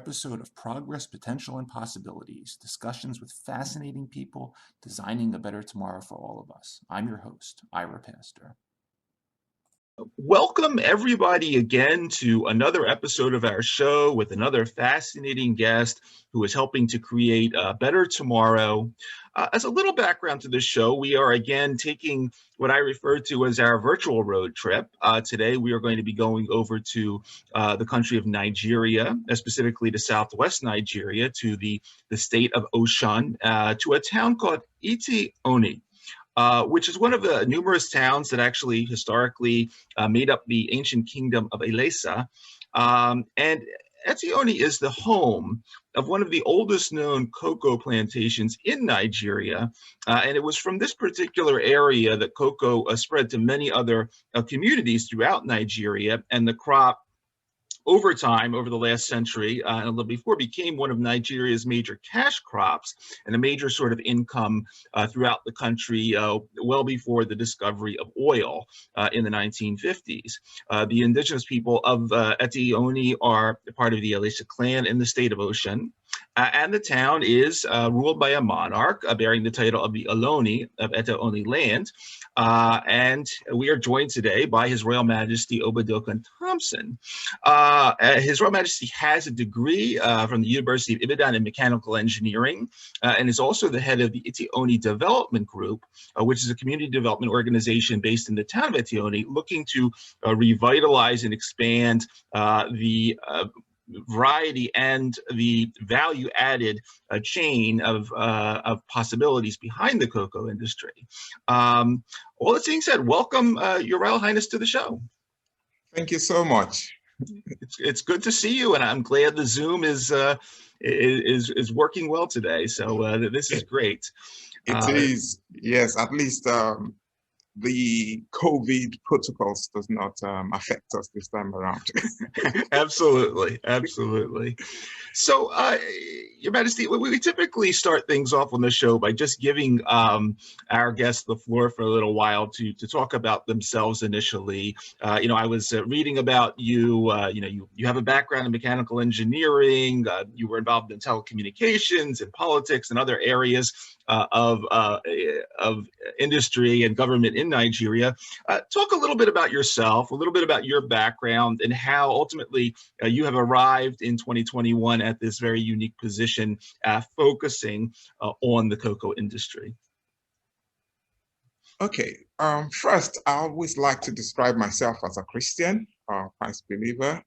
episode of Progress, Potential, and Possibilities, discussions with fascinating people designing a better tomorrow for all of us. I'm your host, Ira Pastor. Welcome everybody again to another episode of our show with another fascinating guest who is helping to create a better tomorrow. As a little background to this show, we are again taking what I refer to as our virtual road trip. Today we are going to be going over to the country of Nigeria, specifically to southwest Nigeria, to the state of Osun, to a town called Eti-Oni. Which is one of the numerous towns that actually historically made up the ancient Kingdom of Ilesa. And Eti-Oni is the home of one of the oldest known cocoa plantations in Nigeria. And it was from this particular area that cocoa spread to many other communities throughout Nigeria, and the crop over time, over the last century, and a little before, became one of Nigeria's major cash crops and a major sort of income throughout the country well before the discovery of oil in the 1950s. The indigenous people of Eti-Oni are part of the Ijesha clan in the state of Osun. And the town is ruled by a monarch bearing the title of the Oloni of Eti-Oni Land. And we are joined today by His Royal Majesty Oba Dokun Thompson. His Royal Majesty has a degree from the University of Ibadan in mechanical engineering and is also the head of the Eti-Oni Development Group, which is a community development organization based in the town of Eti-Oni, looking to revitalize and expand the variety and the value added chain of possibilities behind the cocoa industry. All that being said, welcome, Your Royal Highness, to the show. Thank you so much. It's good to see you, and I'm glad the Zoom is working well today. So this is great. It is, yes. At least the COVID protocols does not affect us this time around. Absolutely, absolutely. So, Your Majesty, we typically start things off on the show by just giving our guests the floor for a little while to talk about themselves initially. I was reading about you. You have a background in mechanical engineering. You were involved in telecommunications and politics and other areas of industry and government in Nigeria. Talk a little bit about yourself, a little bit about your background, and how ultimately you have arrived in 2021 at this very unique position, focusing on the cocoa industry. Okay. First, I always like to describe myself as a Christian, Christ believer,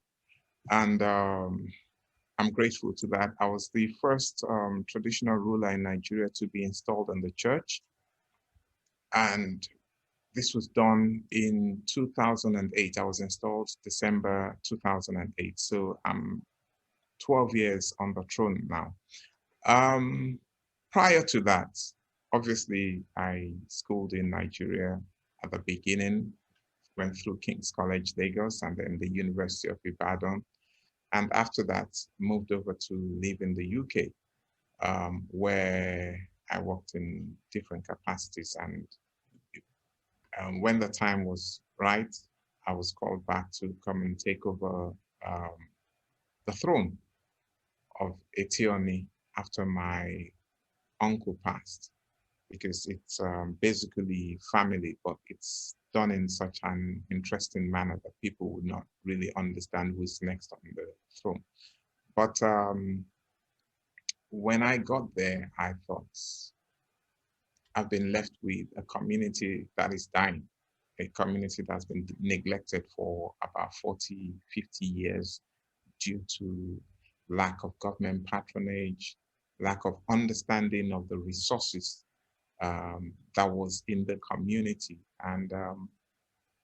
and I'm grateful to that. I was the first traditional ruler in Nigeria to be installed in the church. And this was done in 2008. I was installed December 2008. So I'm 12 years on the throne now. Prior to that, obviously, I schooled in Nigeria at the beginning, went through King's College, Lagos, and then the University of Ibadan. And after that, moved over to live in the UK, where I worked in different capacities. And when the time was right, I was called back to come and take over the throne of Eti-Oni after my uncle passed, because it's basically family, but it's done in such an interesting manner that people would not really understand who's next on the throne. But when I got there, I thought, I've been left with a community that is dying, a community that's been neglected for about 40, 50 years due to lack of government patronage, lack of understanding of the resources that was in the community. And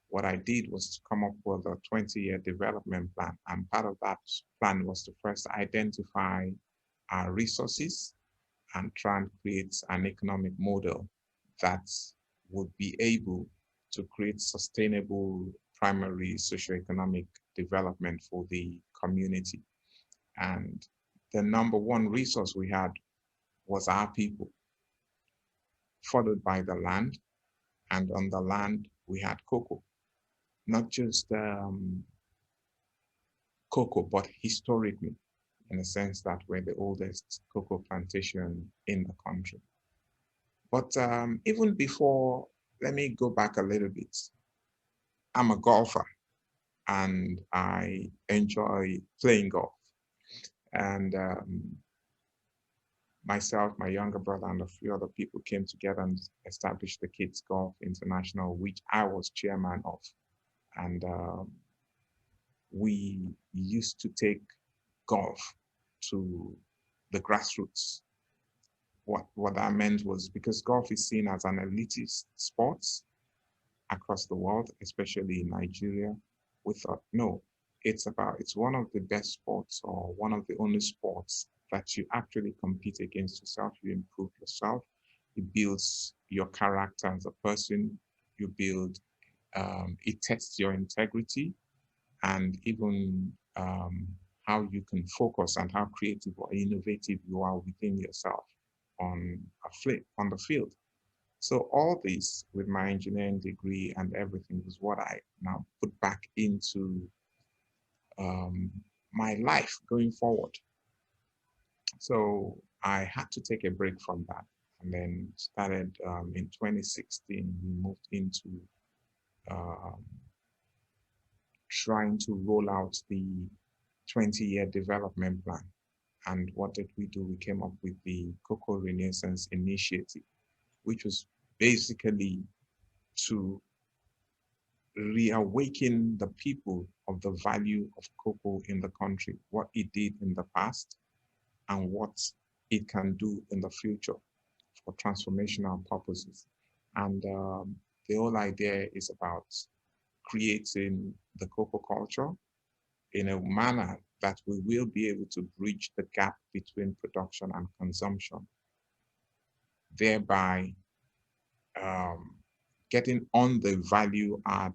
what I did was to come up with a 20-year development plan. And part of that plan was to first identify our resources and try and create an economic model that would be able to create sustainable primary socioeconomic development for the community. And the number one resource we had was our people, followed by the land. And on the land, we had cocoa, not just cocoa, but historically, in the sense that we're the oldest cocoa plantation in the country. But even before, let me go back a little bit. I'm a golfer and I enjoy playing golf. And myself, my younger brother, and a few other people came together and established the Kids Golf International, which I was chairman of. And we used to take golf to the grassroots. What that meant was, because golf is seen as an elitist sport across the world, especially in Nigeria, we thought, no, it's one of the best sports, or one of the only sports that you actually compete against yourself. You improve yourself. It builds your character as a person. You build, it tests your integrity, and even how you can focus and how creative or innovative you are within yourself on the field. So all this, with my engineering degree and everything, is what I now put back into my life going forward. So I had to take a break from that, and then started in 2016. We moved into trying to roll out the 20-year development plan. And what did we do? We came up with the Cocoa Renaissance Initiative, which was basically to reawaken the people of the value of cocoa in the country, what it did in the past, and what it can do in the future for transformational purposes. And the whole idea is about creating the cocoa culture in a manner that we will be able to bridge the gap between production and consumption, thereby getting on the value add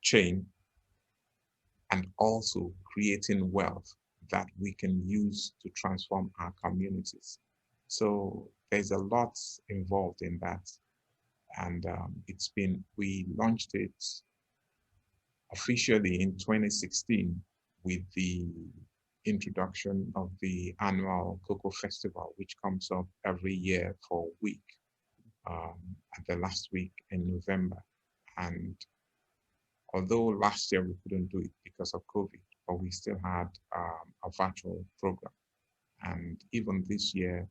chain, and also creating wealth that we can use to transform our communities. So there's a lot involved in that. And we launched it officially in 2016 with the introduction of the annual Cocoa Festival, which comes up every year for a week, at the last week in November. And although last year we couldn't do it because of COVID, but we still had a virtual program. And even this year,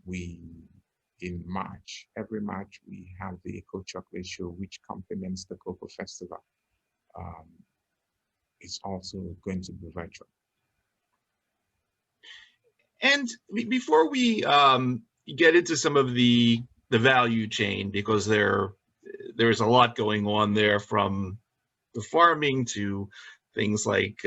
in March, every March, we have the Eco Chocolate Show, which complements the Cocoa Festival. It's also going to be virtual. And before we get into some of the value chain, because there's a lot going on there, from the farming to things like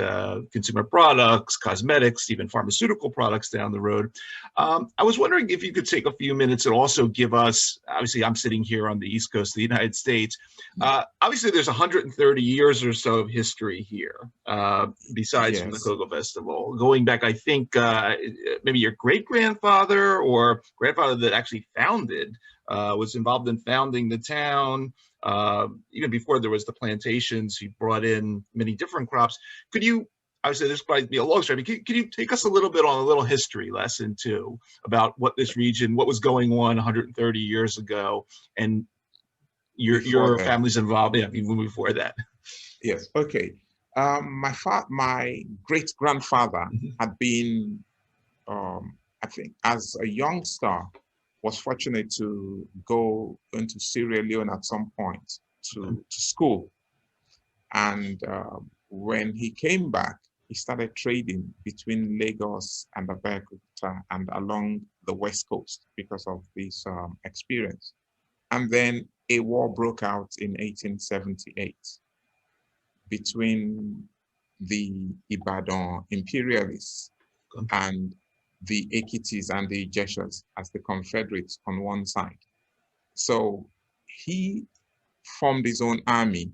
consumer products, cosmetics, even pharmaceutical products down the road. I was wondering if you could take a few minutes and also give us, obviously I'm sitting here on the East Coast of the United States. Obviously there's 130 years or so of history here, besides from the Cocoa Festival. Going back, I think maybe your great-grandfather or grandfather that actually founded, was involved in founding the town. Even before there was the plantations, he brought in many different crops. Could you, obviously this might be a long story, but could you take us a little bit on a little history lesson too, about what this region, what was going on 130 years ago, and your family's involved, even before that? Yes, okay. My great-grandfather had been, I think, as a youngster, was fortunate to go into Sierra Leone at some point to school. And when he came back, he started trading between Lagos and Abeokuta and along the West Coast because of this experience. And then a war broke out in 1878 between the Ibadan imperialists and the Ekitis and the Ijeshas as the Confederates on one side. So he formed his own army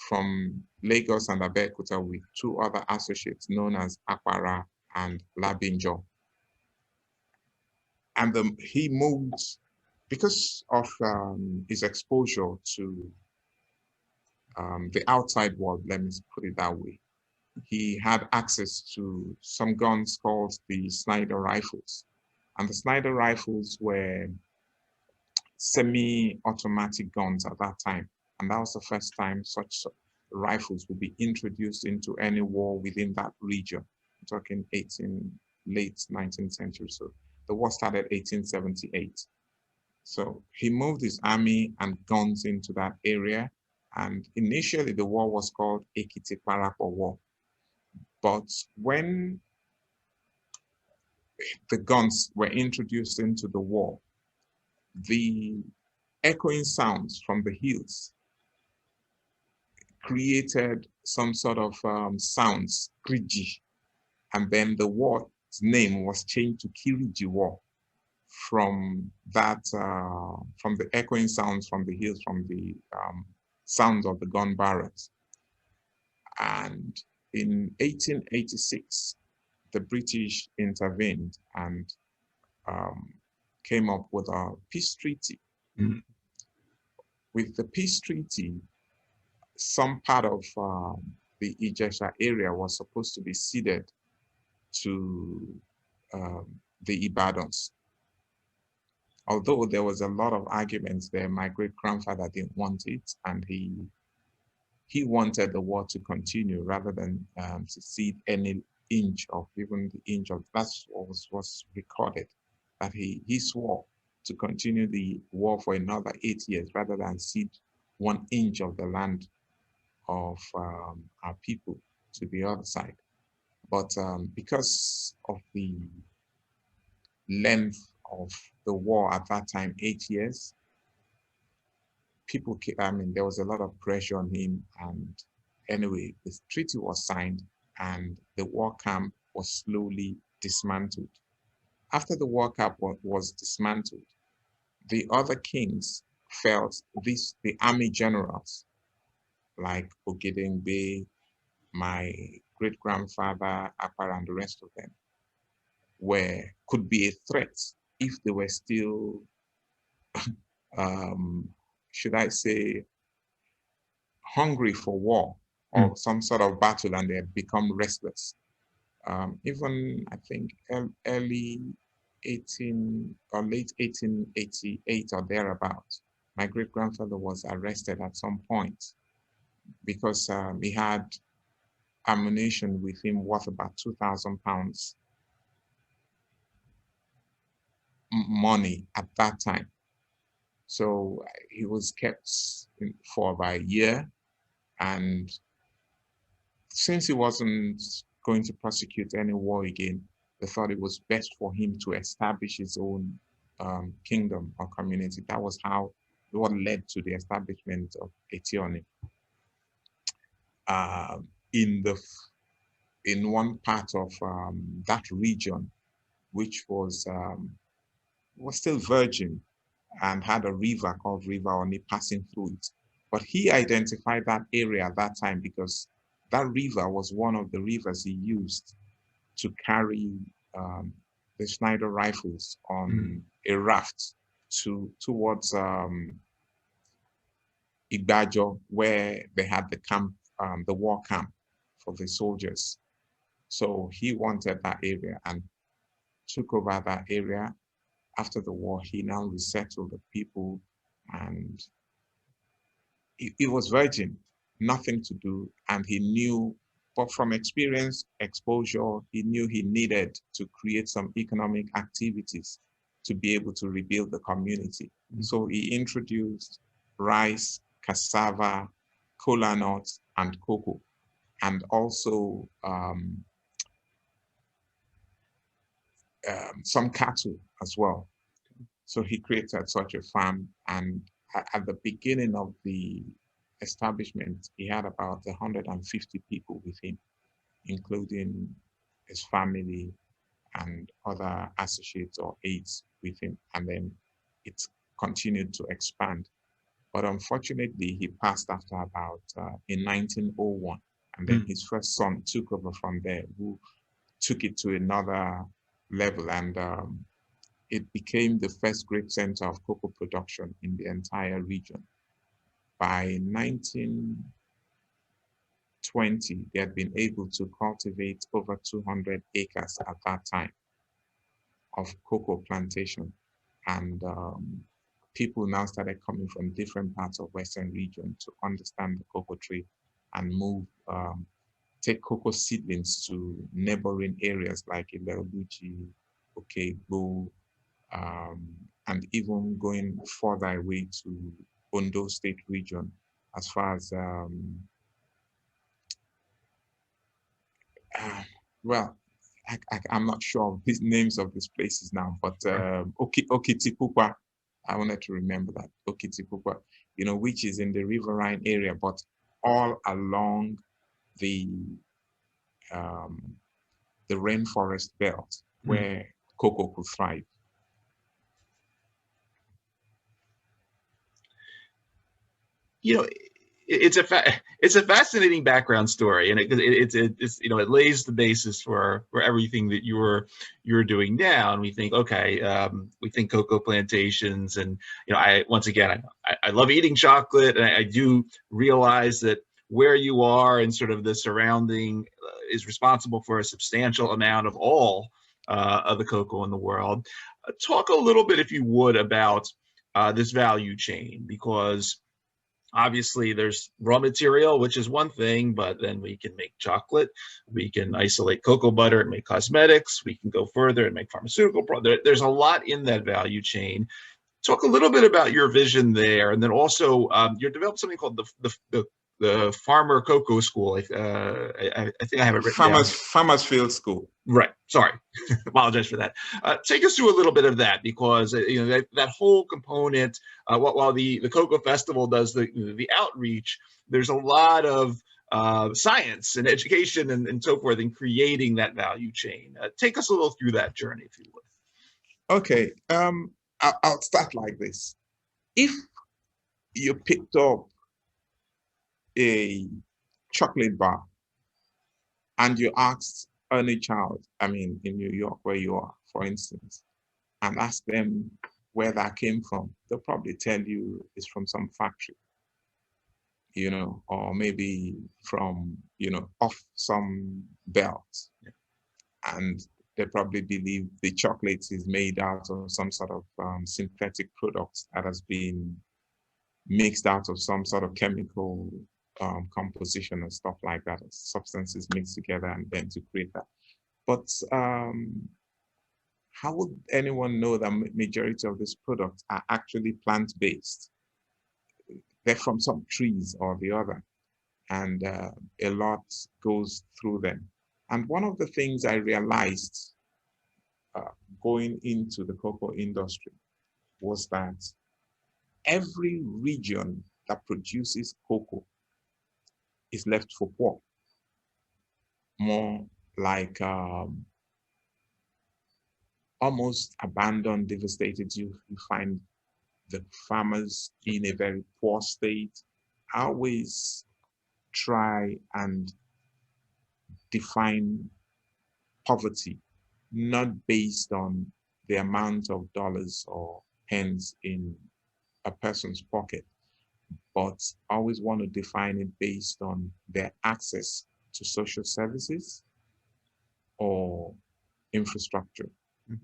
from Lagos and Abeokuta with two other associates known as Akpara and Labinjo. And he moved, because of his exposure to the outside world, let me put it that way. he had access to some guns called the Sniper rifles. And the Sniper rifles were semi-automatic guns at that time. And that was the first time such rifles would be introduced into any war within that region. I'm talking late 19th century. So the war started 1878. So he moved his army and guns into that area. And initially the war was called Ekiti Parappa War. But when the guns were introduced into the war, the echoing sounds from the hills created some sort of sounds, Kriji, and then the war's name was changed to Kiriji War from that, from the echoing sounds from the hills, from the sounds of the gun barrels. And in 1886, the British intervened and came up with a peace treaty. Mm-hmm. With the peace treaty, some part of the Ijesha area was supposed to be ceded to the Ibadans. Although there was a lot of arguments there, my great-grandfather didn't want it, and he wanted the war to continue rather than to cede any inch of, even the inch of, that's what was recorded, that he swore to continue the war for another 8 years rather than cede 1 inch of the land of our people to the other side. But because of the length of the war at that time, 8 years, there was a lot of pressure on him. And anyway, the treaty was signed and the war camp was slowly dismantled. After the war camp was dismantled, the other kings felt the army generals like Ogedengbe, my great-grandfather, Akbar, and the rest of them could be a threat if they were still, should I say, hungry for war or some sort of battle, and they had become restless. Even I think early late 1888 or thereabouts, my great-grandfather was arrested at some point because he had ammunition with him worth about £2,000 money at that time. So he was kept for about a year, and since he wasn't going to prosecute any war again, they thought it was best for him to establish his own kingdom or community. That was what led to the establishment of Eti-Oni. In one part of that region, which was still virgin and had a river called River Oni passing through it. But he identified that area at that time because that river was one of the rivers he used to carry the Sniper rifles on a raft towards Igbajo, where they had the camp, the war camp for the soldiers. So he wanted that area and took over that area. After the war, he now resettled the people, and it was virgin, nothing to do. And he knew, but from experience, exposure, he knew he needed to create some economic activities to be able to rebuild the community. So he introduced rice, cassava, kola nuts, and cocoa, and also some cattle as well. So he created such a farm, and at the beginning of the establishment, he had about 150 people with him, including his family and other associates or aides with him. And then it continued to expand. But unfortunately, he passed after about in 1901. And then his first son took over from there, who took it to another level. And it became the first great center of cocoa production in the entire region. By they had been able to cultivate over 200 acres at that time of cocoa plantation. And people now started coming from different parts of Western region to understand the cocoa tree and move, take cocoa seedlings to neighboring areas like Ileoluchi, Okegbo, and even going further away to Ondo State region, as far as well, I'm not sure of these names of these places now, but Okitipukwa, I wanted to remember that, Okitipukwa, you know, which is in the riverine area, but all along the rainforest belt where cocoa could thrive. You know, it's a fascinating background story, and it's you know, it lays the basis for everything that you're doing now. And we think, okay, we think cocoa plantations, and you know, I love eating chocolate, and I do realize that where you are and sort of the surrounding is responsible for a substantial amount of all of the cocoa in the world. Talk a little bit, if you would, about this value chain, because obviously there's raw material, which is one thing, but then we can make chocolate, we can isolate cocoa butter and make cosmetics, we can go further and make pharmaceutical products. There's a lot in that value chain. Talk a little bit about your vision there, and then also you developed something called the Farmer Cocoa School. I think I have it written down. Farmers Field School. Right. Sorry. Apologize for that. Take us through a little bit of that, because you know, that whole component. While the Cocoa Festival does the outreach, there's a lot of science and education and so forth in creating that value chain. Take us a little through that journey, if you would. Okay. I'll start like this. If you picked up a chocolate bar and you asked any child, I mean, in New York, where you are, for instance, and ask them where that came from, they'll probably tell you it's from some factory, you know, or maybe from, you know, off some belt. Yeah. And they probably believe the chocolate is made out of some sort of synthetic product that has been mixed out of some sort of chemical composition and stuff like that, substances mixed together and then to create that. But how would anyone know that majority of these products are actually plant-based? They're from some trees or the other, and a lot goes through them. And one of the things I realized going into the cocoa industry was that every region that produces cocoa is left for poor. More like almost abandoned, devastated. You find the farmers in a very poor state. I always try and define poverty not based on the amount of dollars or pence in a person's pocket, but I always want to define it based on their access to social services or infrastructure,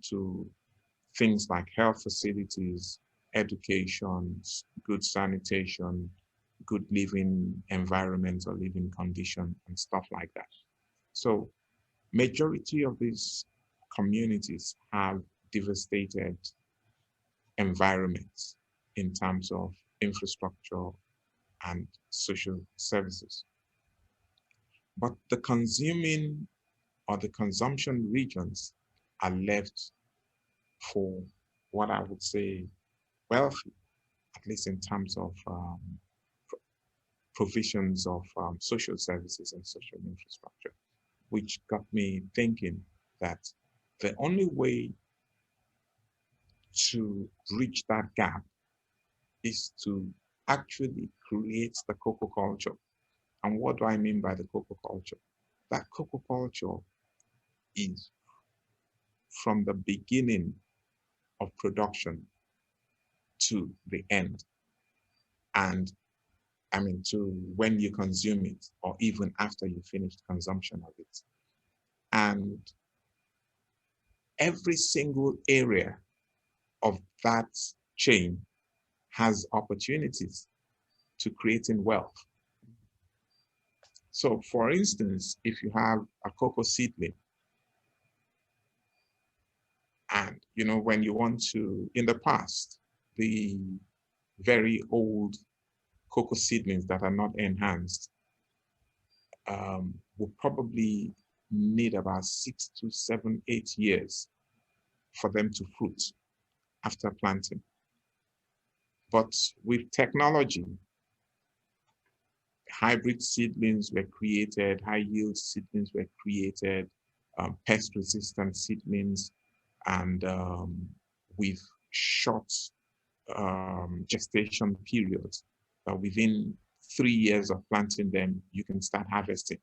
to things like health facilities, education, good sanitation, good living environment or living condition and stuff like that. So majority of these communities have devastated environments in terms of infrastructure and social services. But the consuming or the consumption regions are left for what I would say wealthy, at least in terms of provisions of social services and social infrastructure, which got me thinking that the only way to bridge that gap is to actually create the cocoa culture. And what do I mean by the cocoa culture? That cocoa culture is from the beginning of production to the end. And I mean, to when you consume it, or even after you finish consumption of it. And every single area of that chain has opportunities to creating wealth. So for instance, if you have a cocoa seedling, and when you want to, in the past, the very old cocoa seedlings that are not enhanced will probably need about 6 to 7, 8 years for them to fruit after planting. But with technology, hybrid seedlings were created, high yield seedlings were created, pest resistant seedlings, and with short gestation periods. Within 3 years of planting them, you can start harvesting,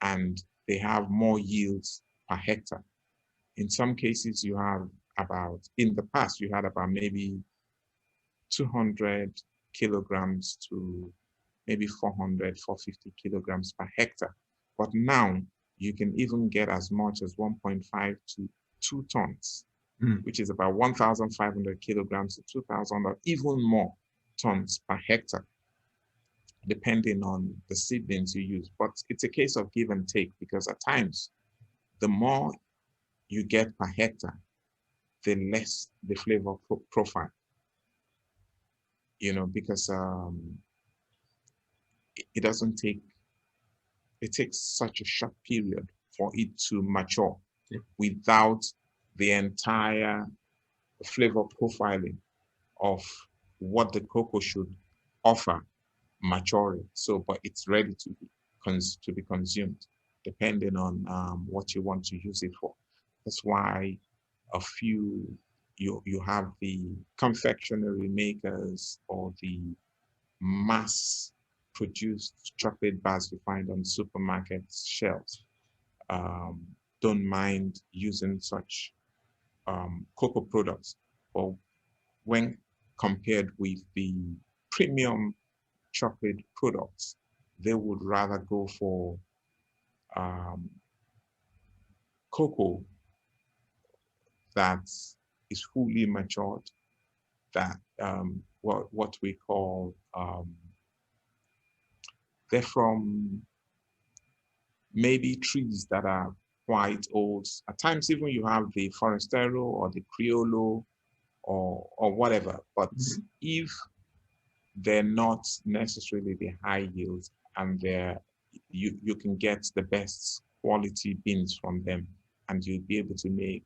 and they have more yields per hectare. In some cases, you have in the past, you had about maybe 200 kilograms to maybe 400, 450 kilograms per hectare. But now you can even get as much as 1.5 to 2 tons, which is about 1,500 kilograms to 2,000 or even more tons per hectare, depending on the seedlings you use. But it's a case of give and take, because at times, the more you get per hectare, the less the flavor profile, because it doesn't take, it takes such a short period for it to mature without the entire flavor profiling of what the cocoa should offer maturing. So, but it's ready to be consumed, depending on what you want to use it for. That's why you have the confectionery makers or the mass produced chocolate bars you find on supermarket shelves don't mind using such cocoa products. But when compared with the premium chocolate products, they would rather go for cocoa that is fully matured, that what we call they're from maybe trees that are quite old. At times, even you have the Forastero or the Criollo or whatever. But if they're not necessarily the high yields, and you can get the best quality beans from them, and you'll be able to make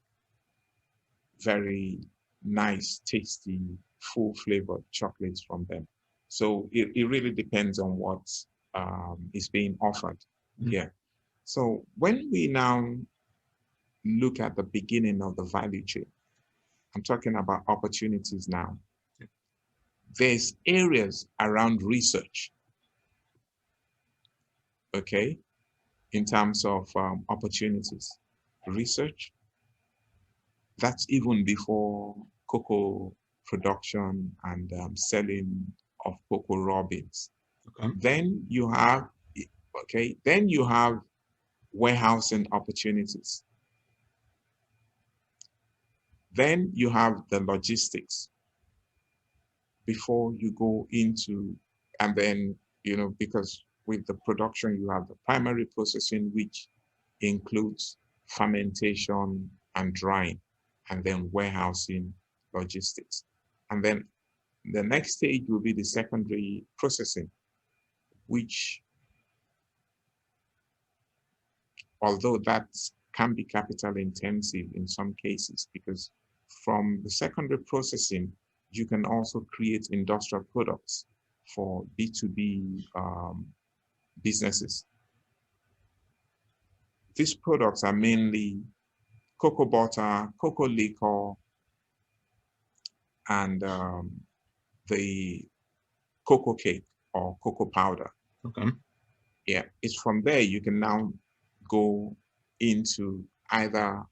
very nice, tasty, full flavored chocolates from them. So it really depends on what is being offered here. So when we now look at the beginning of the value chain, I'm talking about opportunities now. There's areas around research, okay, in terms of opportunities. Research, that's even before cocoa production and selling of cocoa raw beans. Then you have, warehousing opportunities. Then you have the logistics before you go into, and then, because with the production, you have the primary processing, which includes fermentation and drying, and then warehousing, logistics. And then the next stage will be the secondary processing, which, although that can be capital intensive in some cases, because from the secondary processing, you can also create industrial products for B2B businesses. These products are mainly cocoa butter, cocoa liquor, and the cocoa cake or cocoa powder. Yeah, it's from there you can now go into either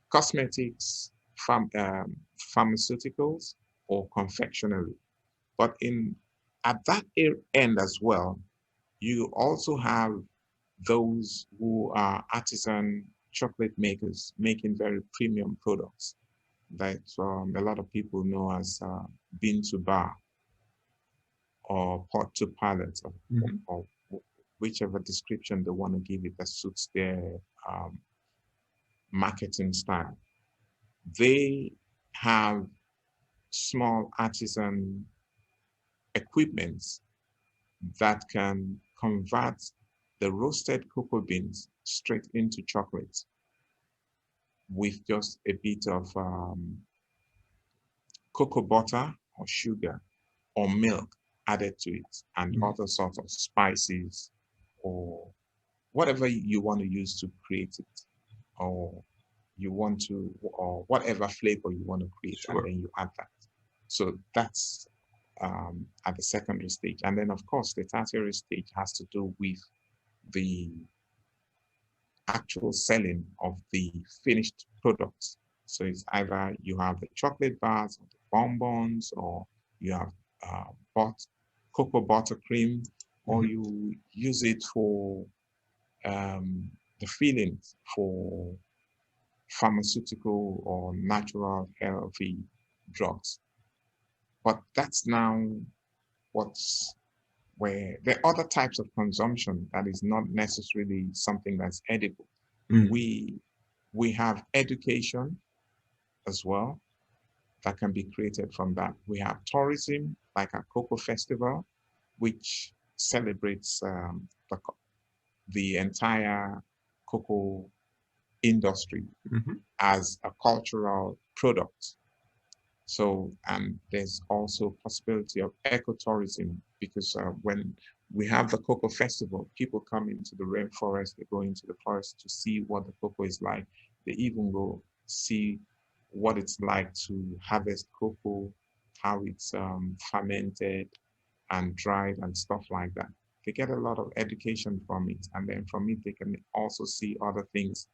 cosmetics, pharmaceuticals, or confectionery. But in At that end as well, you also have those who are artisan chocolate makers making very premium products that a lot of people know as bean to bar or pot to pallet, or whichever description they want to give it that suits their marketing style. They have small artisan equipments that can convert the roasted cocoa beans straight into chocolate with just a bit of cocoa butter or sugar or milk added to it, and other sorts of spices or whatever you want to use to create it, or you want to, or whatever flavor you want to create, and then you add that. So that's at the secondary stage. And then, of course, the tertiary stage has to do with the actual selling of the finished products. So it's either you have the chocolate bars or the bonbons, or you have cocoa buttercream, or you use it for the fillings for pharmaceutical or natural healthy drugs. But that's now what's where there are other types of consumption that is not necessarily something that's edible. We have education as well that can be created from that. We have tourism, like a cocoa festival, which celebrates the entire cocoa industry as a cultural product. So, and there's also possibility of ecotourism, because when we have the cocoa festival, people come into the rainforest, they go into the forest to see what the cocoa is like. They even go see what it's like to harvest cocoa, how it's fermented and dried and stuff like that. They get a lot of education from it. And then from it, they can also see other things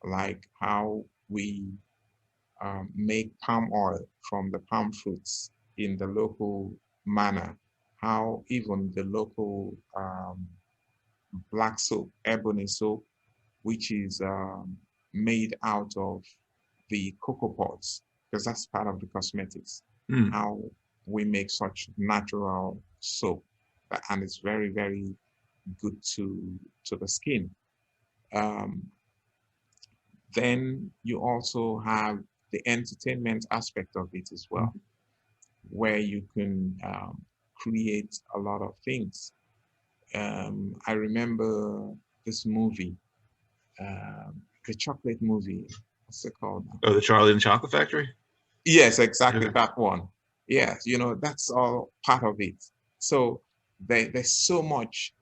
like how we make palm oil from the palm fruits in the local manner, how even the local black soap, ebony soap, which is made out of the cocoa pods, because that's part of the cosmetics, how we make such natural soap, and it's very, very good to the skin. Then you also have the entertainment aspect of it as well, where you can create a lot of things. I remember this movie, the chocolate movie. What's it called? Oh, the Charlie and the Chocolate Factory? Yes, exactly, that one. Yes, you know, that's all part of it. So there's so much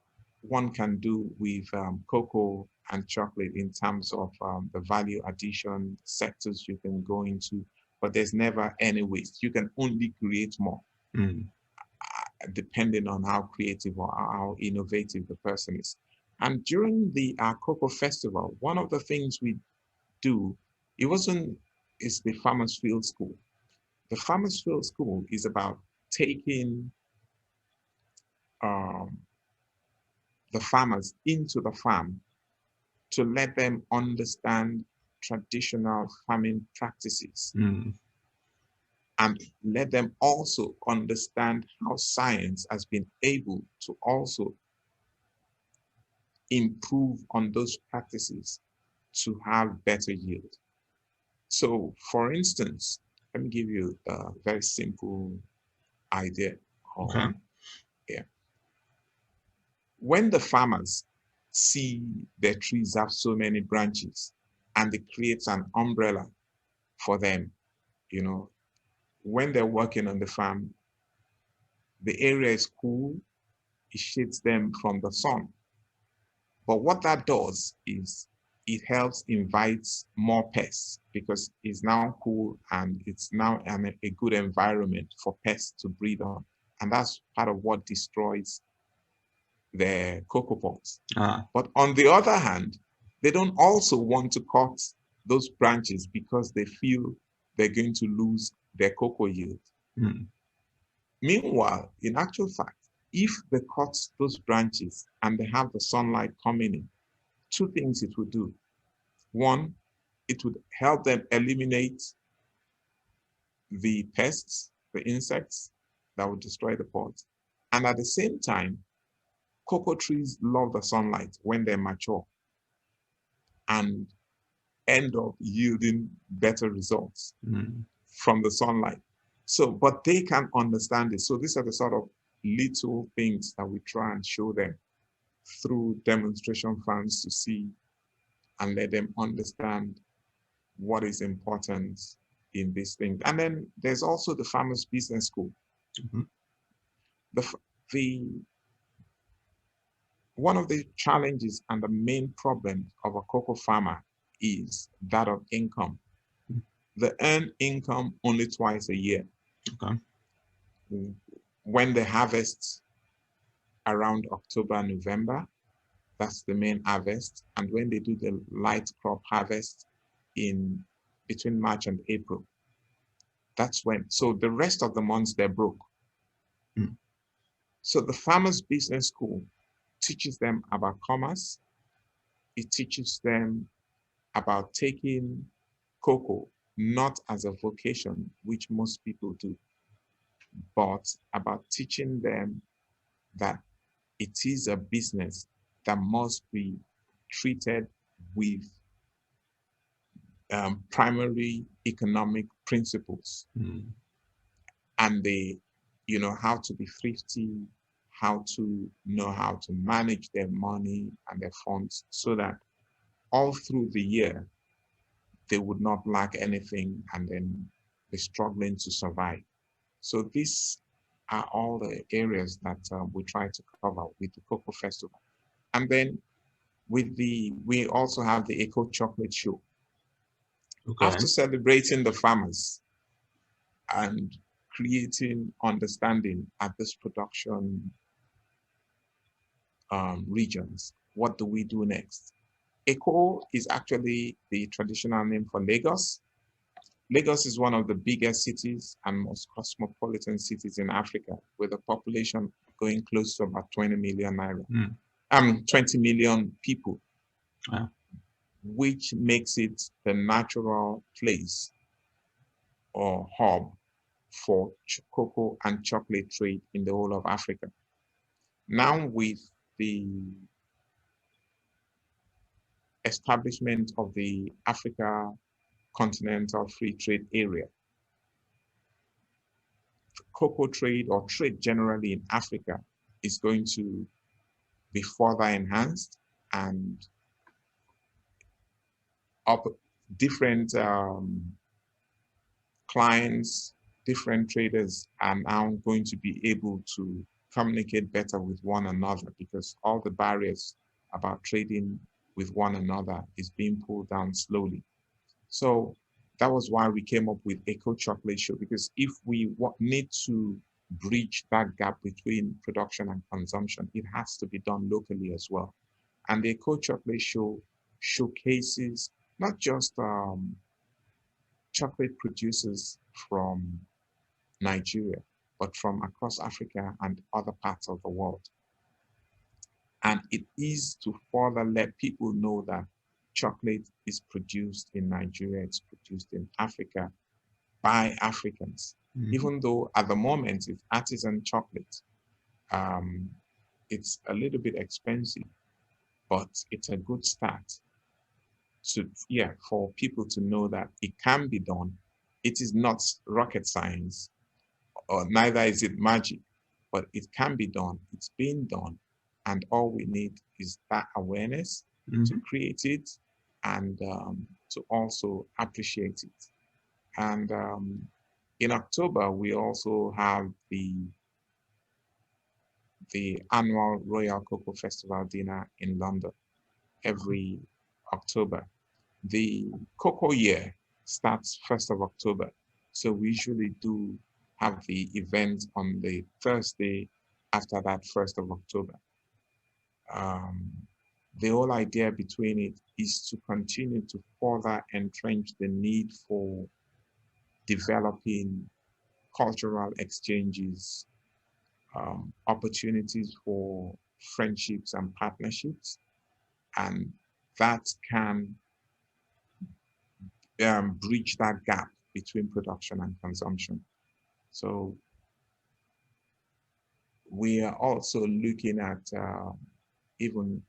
one can do with cocoa and chocolate in terms of the value addition sectors you can go into, but there's never any waste. You can only create more, depending on how creative or how innovative the person is. And during the cocoa festival, one of the things we do, is the Farmers Field School. The Farmers Field School is about taking the farmers into the farm to let them understand traditional farming practices and let them also understand how science has been able to also improve on those practices to have better yield. So, for instance, let me give you a very simple idea. Yeah. When the farmers see their trees have so many branches and it creates an umbrella for them, you know, when they're working on the farm, the area is cool, it shades them from the sun. But what that does is it helps invite more pests, because it's now cool and it's now a good environment for pests to breed on. And that's part of what destroys the cocoa pods. But on the other hand, they don't also want to cut those branches because they feel they're going to lose their cocoa yield. Meanwhile, in actual fact, if they cut those branches and they have the sunlight coming in, two things it would do. One, it would help them eliminate the pests, the insects that would destroy the pods. And at the same time, cocoa trees love the sunlight when they mature and end up yielding better results from the sunlight. So, but they can understand it. So these are the sort of little things that we try and show them through demonstration farms to see and let them understand what is important in these things. And then there's also the Farmers Business School. One of the challenges and the main problem of a cocoa farmer is that of income. They earn income only twice a year. Okay. When they harvest around October, November, that's the main harvest. And when they do the light crop harvest in between March and April, that's when, so the rest of the months they're broke. So the Farmers Business School teaches them about commerce. It teaches them about taking cocoa not as a vocation, which most people do, but about teaching them that it is a business that must be treated with primary economic principles. And they, how to be thrifty, how to know how to manage their money and their funds so that all through the year, they would not lack anything and then be struggling to survive. So these are all the areas that we try to cover with the Cocoa Festival. And then we also have the Eco Chocolate Show. Okay. After celebrating the farmers and creating understanding at this production regions, what do we do next? Eko is actually the traditional name for Lagos. Lagos is one of the biggest cities and most cosmopolitan cities in Africa, with a population going close to about 20 million 20 million people, which makes it the natural place or hub for cocoa and chocolate trade in the whole of Africa. Now, with the establishment of the Africa Continental Free Trade Area, cocoa trade or trade generally in Africa is going to be further enhanced, and different clients, different traders are now going to be able to communicate better with one another, because all the barriers about trading with one another is being pulled down slowly. So that was why we came up with Eco Chocolate Show, because if we need to bridge that gap between production and consumption, it has to be done locally as well. And the Eco Chocolate Show showcases not just chocolate producers from Nigeria, but from across Africa and other parts of the world. And it is to further let people know that chocolate is produced in Nigeria, it's produced in Africa by Africans. Even though at the moment it's artisan chocolate, it's a little bit expensive, but it's a good start for people to know that it can be done. It is not rocket science, or neither is it magic, but it can be done. It's being done. And all we need is that awareness to create it and to also appreciate it. And in October, we also have the annual Royal Cocoa Festival dinner in London every October. The cocoa year starts 1st of October. So we usually do have the event on the Thursday after that 1st of October. The whole idea between it is to continue to further entrench the need for developing cultural exchanges opportunities for friendships and partnerships, and that can bridge that gap between production and consumption. So we are also looking at even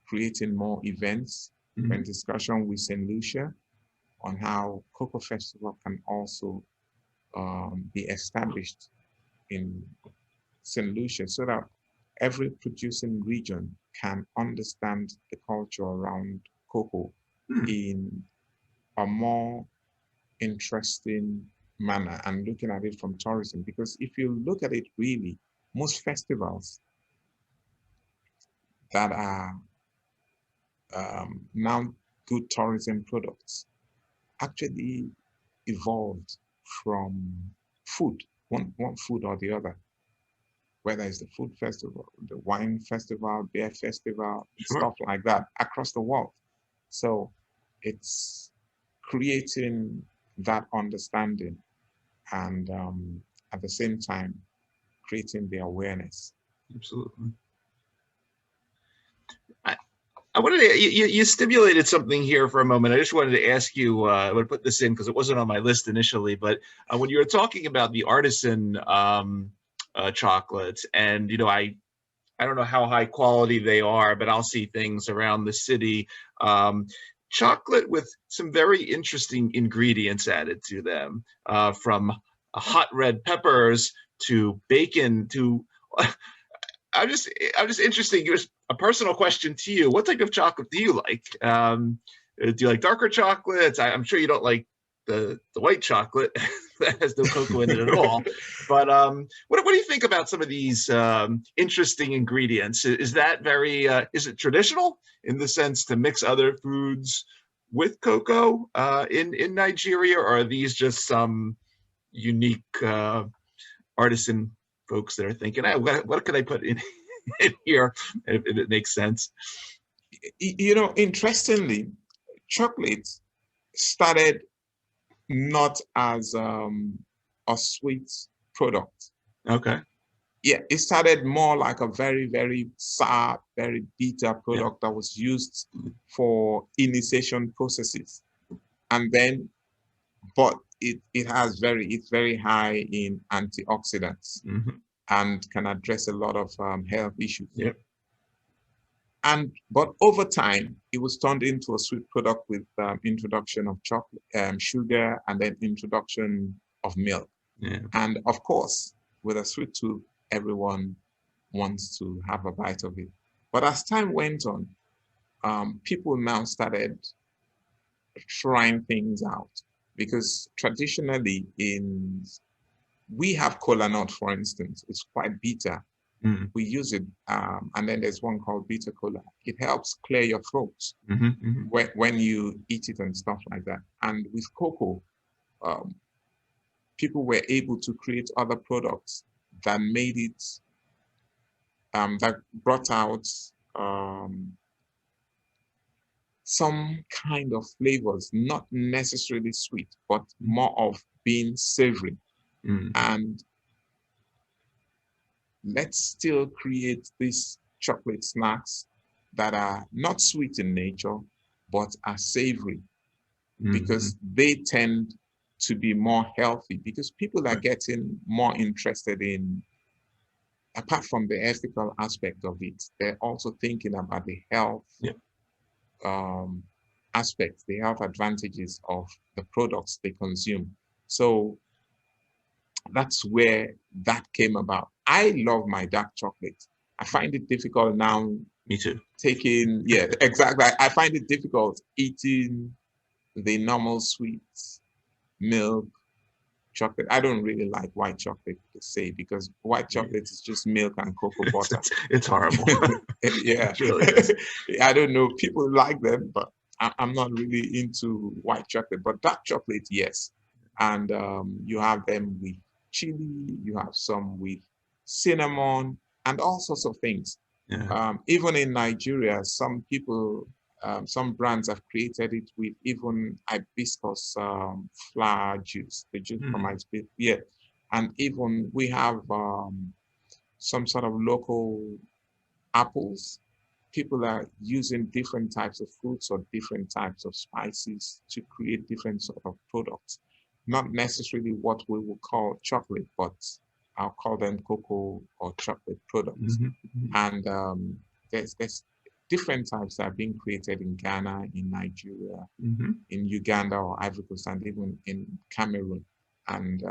creating more events and discussion with St. Lucia on how Cocoa Festival can also be established in St. Lucia, so that every producing region can understand the culture around cocoa in a more interesting manner, and looking at it from tourism. Because if you look at it really, most festivals that are now good tourism products actually evolved from food, one food or the other, whether it's the food festival, the wine festival, beer festival, stuff like that across the world. So it's creating that understanding, and at the same time creating the awareness. Absolutely. I wanted to, you stimulated something here for a moment. I just wanted to ask you, I would put this in because it wasn't on my list initially, but when you were talking about the artisan chocolates, and I don't know how high quality they are, but I'll see things around the city, chocolate with some very interesting ingredients added to them, from hot red peppers to bacon to I'm just interested. Here's a personal question to you. What type of chocolate do you like? Do you like darker chocolates? I'm sure you don't like the white chocolate that has no cocoa in it at all. But what do you think about some of these interesting ingredients? Is that very is it traditional in the sense to mix other foods with cocoa in Nigeria, or are these just some unique artisan folks that are thinking, hey, what can I put in here if it makes sense? Interestingly, chocolate started not as a sweet product. Okay. Yeah, it started more like a very, very sour, very bitter product that was used for initiation processes. And then, but it's very high in antioxidants and can address a lot of health issues. Yep. But over time, it was turned into a sweet product with introduction of chocolate, sugar, and then introduction of milk. Yeah. And of course, with a sweet tooth, everyone wants to have a bite of it. But as time went on, people now started trying things out, because traditionally we have cola nut, for instance. It's quite bitter. We use it, and then there's one called bitter cola. It helps clear your throat when you eat it and stuff like that. And with cocoa, people were able to create other products that made it, that brought out some kind of flavors, not necessarily sweet, but more of being savory. And let's still create these chocolate snacks that are not sweet in nature, but are savory, because they tend to be more healthy, because people are getting more interested in, apart from the ethical aspect of it, they're also thinking about the health aspects, the health advantages of the products they consume. So that's where that came about. I love my dark chocolate. I find it difficult now. Me too. Taking, exactly. I find it difficult eating the normal sweets, milk, chocolate. I don't really like white chocolate to say, because white chocolate is just milk and cocoa butter. It's horrible. Yeah, it really is. I don't know. People like them, but I'm not really into white chocolate. But dark chocolate, yes. And you have them with chili, you have some with cinnamon, and all sorts of things. Even in Nigeria, some people, some brands have created it with even hibiscus flower juice, the juice from hibiscus. Yeah, and even we have some sort of local apples. People are using different types of fruits or different types of spices to create different sort of products. Not necessarily what we would call chocolate, but I'll call them cocoa or chocolate products. And there's different types that are being created in Ghana, in Nigeria, in Uganda or Ivory Coast, and even in Cameroon. And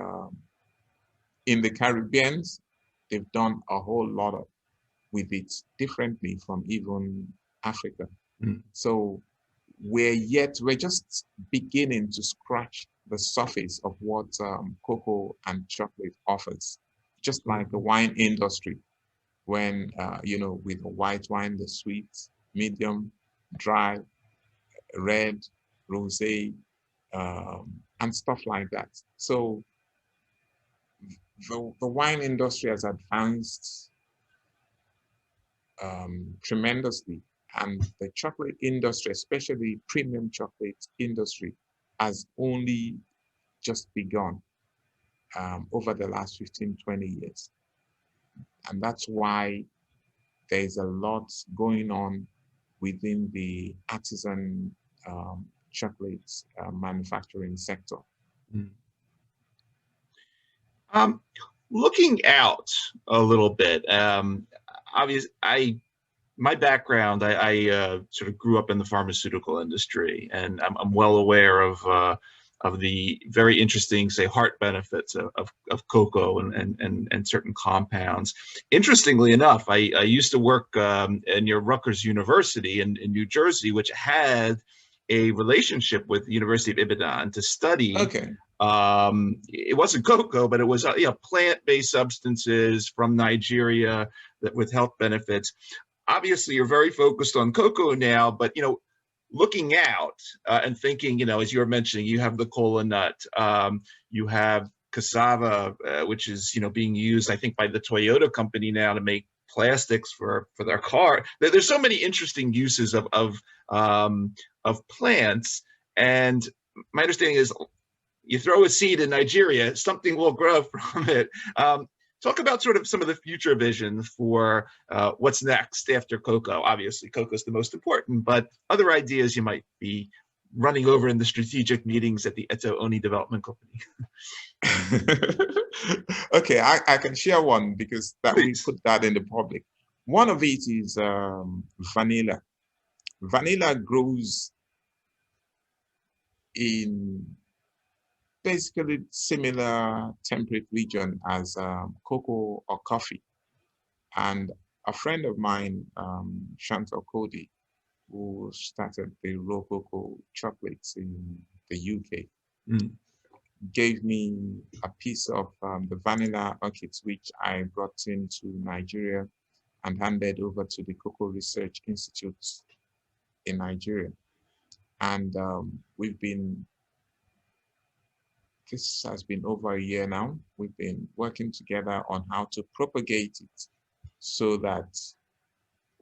in the Caribbean, they've done a whole lot of with it differently from even Africa. So we're just beginning to scratch the surface of what cocoa and chocolate offers. Just like the wine industry, when with the white wine, the sweet, medium, dry, red, rosé, and stuff like that. So the wine industry has advanced tremendously, and the chocolate industry, especially premium chocolate industry, has only just begun over the last 15, 20 years. And that's why there's a lot going on within the artisan chocolate manufacturing sector. Looking out a little bit, obviously, my background, I sort of grew up in the pharmaceutical industry, and I'm well aware of the very interesting, say, heart benefits of cocoa and certain compounds. Interestingly enough, I used to work near Rutgers University in New Jersey, which had a relationship with the University of Ibadan to study. Okay. It wasn't cocoa, but it was plant-based substances from Nigeria with health benefits. Obviously, you're very focused on cocoa now, but looking out and thinking, as you were mentioning, you have the cola nut, you have cassava, which is being used, I think, by the Toyota company now to make plastics for their car. There's so many interesting uses of plants, and my understanding is you throw a seed in Nigeria, something will grow from it. Talk about sort of some of the future vision for what's next after cocoa. Obviously, cocoa is the most important, but other ideas you might be running over in the strategic meetings at the Eti-Oni Development Group. Okay, I can share one because we put that in the public. One of it is vanilla. Vanilla grows in basically similar temperate region as cocoa or coffee. And a friend of mine, Chantal Cody, who started the raw cocoa chocolates in the UK, gave me a piece of the vanilla orchids, which I brought into Nigeria and handed over to the Cocoa Research Institute in Nigeria. And this has been over a year now. We've been working together on how to propagate it so that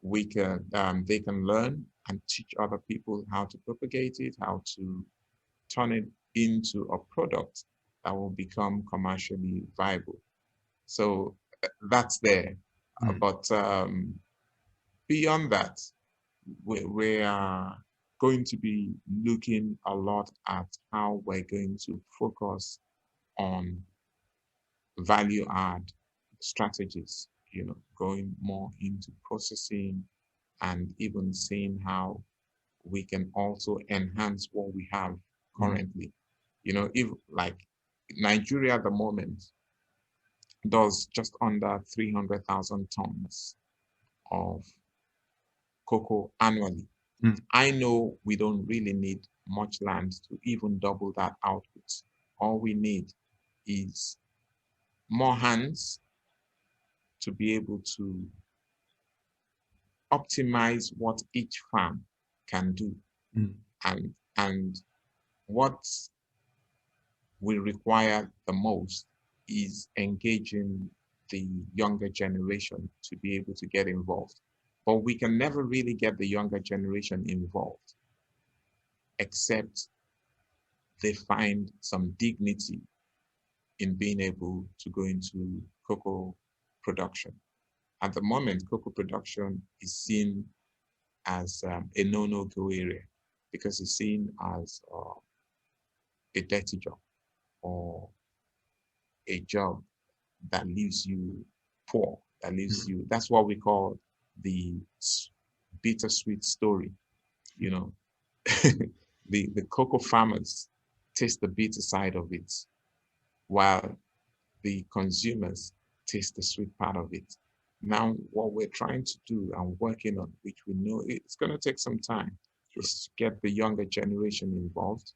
we can, they can learn and teach other people how to propagate it, how to turn it into a product that will become commercially viable. So that's there. But beyond that, we are going to be looking a lot at how we're going to focus on value add strategies, going more into processing and even seeing how we can also enhance what we have currently. If like Nigeria at the moment does just under 300,000 tons of cocoa annually. I know we don't really need much land to even double that output. All we need is more hands to be able to optimize what each farm can do. And what will require the most is engaging the younger generation to be able to get involved. But we can never really get the younger generation involved except they find some dignity in being able to go into cocoa production. At the moment, cocoa production is seen as a no-go area because it's seen as a dirty job or a job that leaves you poor, that leaves you, that's what we call the bittersweet story. You know, the cocoa farmers taste the bitter side of it, while the consumers taste the sweet part of it. Now, what we're trying to do and working on, which we know it's going to take some time, is to get the younger generation involved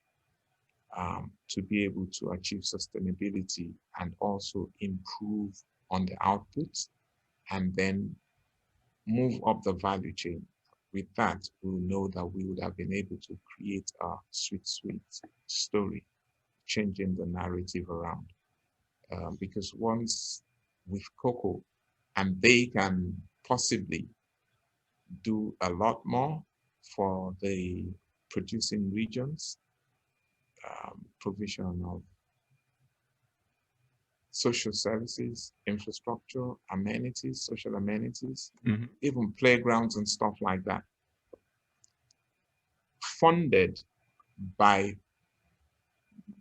to be able to achieve sustainability and also improve on the output and then move up the value chain. With that, we'll know that we would have been able to create a sweet story, changing the narrative around. Because once with cocoa, and they can possibly do a lot more for the producing regions, provision of social services, infrastructure, amenities, social amenities, even playgrounds and stuff like that, funded by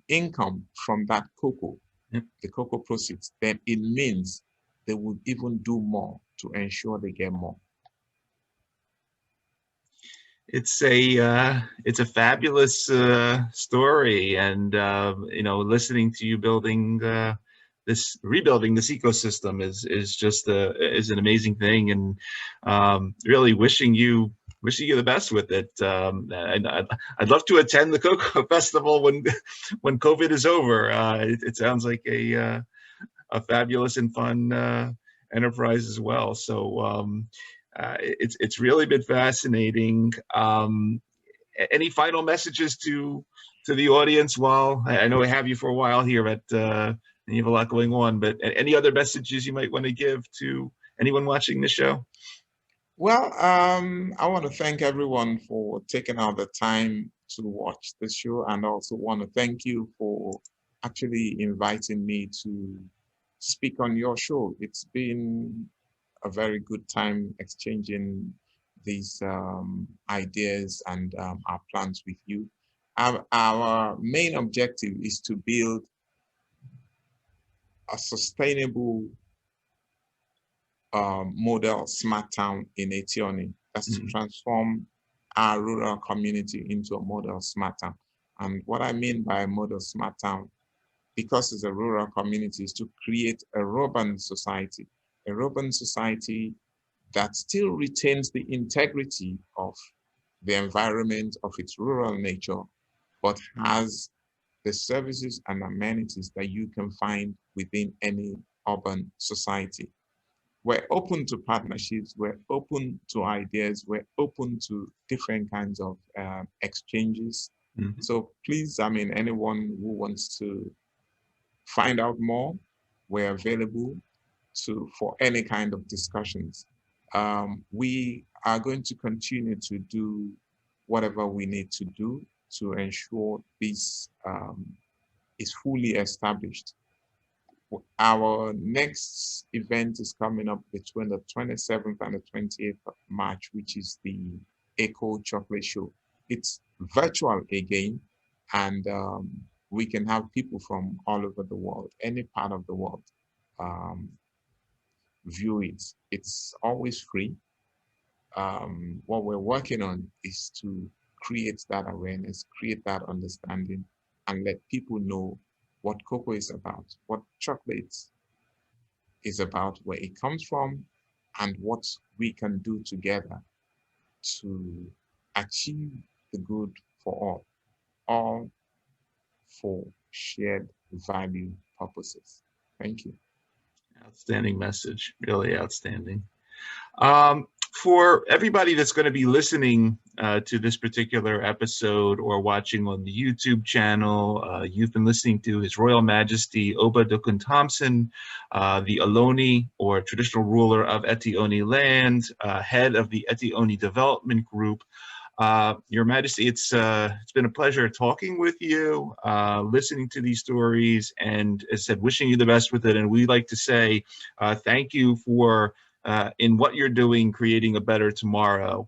income from that cocoa, the cocoa proceeds, then it means they would even do more to ensure they get more. It's a fabulous story, and you know, listening to you building rebuilding this ecosystem is just is an amazing thing, and really wishing you the best with it. I'd love to attend the Cocoa Festival when COVID is over. It sounds like a fabulous and fun enterprise as well. So it's really been fascinating. Any final messages to the audience? While I know I have you for a while here at and you have a lot going on, but any other messages you might want to give to anyone watching the show? Well, I want to thank everyone for taking out the time to watch the show, and also want to thank you for actually inviting me to speak on your show. It's been a very good time exchanging these ideas and our plans with you. Our main objective is to build a sustainable model smart town in Eti-Oni. That's to transform our rural community into a model smart town. And what I mean by a model smart town, because it's a rural community, is to create a urban society that still retains the integrity of the environment of its rural nature, but has the services and amenities that you can find within any urban society. We're open to partnerships, we're open to ideas, we're open to different kinds of exchanges. So please, I mean, anyone who wants to find out more, we're available for any kind of discussions. We are going to continue to do whatever we need to do to ensure this is fully established. Our next event is coming up between the 27th and the 28th of March, which is the Eco Chocolate Show. It's virtual again, and we can have people from all over the world, any part of the world, view it. It's always free. What we're working on is to create that awareness, create that understanding, and let people know what cocoa is about, what chocolate is about, where it comes from, and what we can do together to achieve the good for all for shared value purposes. Thank you. Outstanding message, really outstanding. For everybody that's going to be listening to this particular episode or watching on the YouTube channel, you've been listening to His Royal Majesty Oba Dokun Thompson, the Oloni, or traditional ruler of Eti-Oni Land, head of the Eti-Oni Development Group. Your Majesty, it's been a pleasure talking with you, listening to these stories, and as I said, wishing you the best with it. And we'd like to say thank you for in what you're doing, creating a better tomorrow,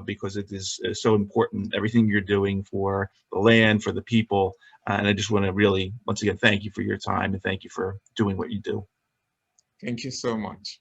because it is so important, everything you're doing for the land, for the people. And I just want to really, once again, thank you for your time and thank you for doing what you do. Thank you so much.